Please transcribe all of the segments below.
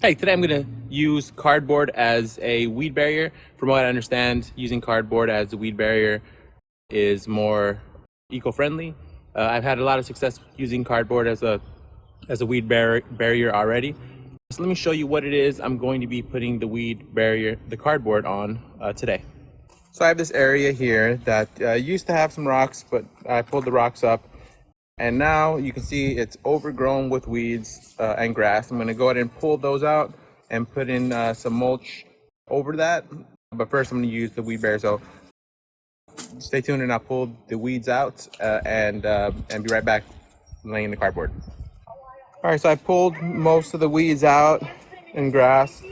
Hey, today I'm going to use cardboard as a weed barrier. From what I understand, using cardboard as a weed barrier is more eco-friendly. I've had a lot of success using cardboard as a weed barrier already. So let me show you what it is I'm going to be putting the cardboard on today. So I have this area here that used to have some rocks, but I pulled the rocks up. And now you can see it's overgrown with weeds and grass. I'm going to go ahead and pull those out and put in some mulch over that. But first I'm going to use the weed barrier. So stay tuned and I'll pull the weeds out and be right back laying the cardboard. All right, so I pulled most of the weeds out and grass.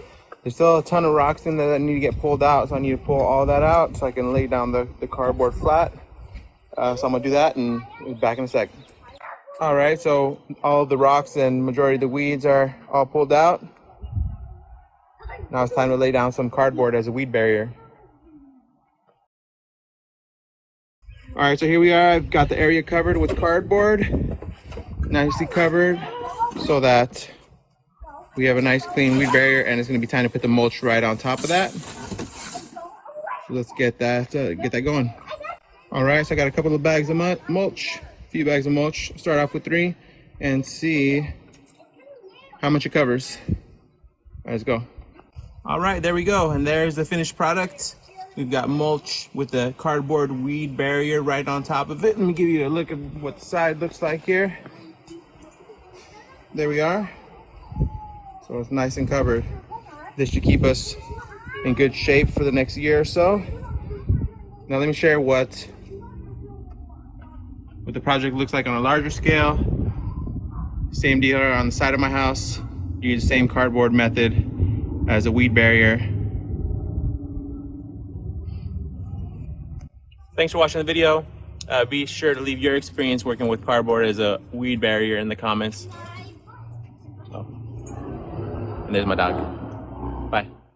There's still a ton of rocks in there that need to get pulled out. So I need to pull all that out so I can lay down the cardboard flat. So I'm going to do that and be back in a sec. All right, so all the rocks and majority of the weeds are all pulled out. Now it's time to lay down some cardboard as a weed barrier. All right, so here we are. I've got the area covered with cardboard, nicely covered, so that we have a nice clean weed barrier, and it's going to be time to put the mulch right on top of that. So let's get that going. All right, so I got a couple of bags of mulch. Few bags of mulch. Start off with 3 and see how much it covers. All right, let's go. All right, there we go. And there's the finished product. We've got mulch with the cardboard weed barrier right on top of it. Let me give you a look at what the side looks like here. There we are. So it's nice and covered. This should keep us in good shape for the next year or so. Now let me share what the project looks like on a larger scale. Same deal on the side of my house. Use the same cardboard method as a weed barrier. Thanks for watching the video. Be sure to leave your experience working with cardboard as a weed barrier in the comments. Oh. And there's my dog. Bye.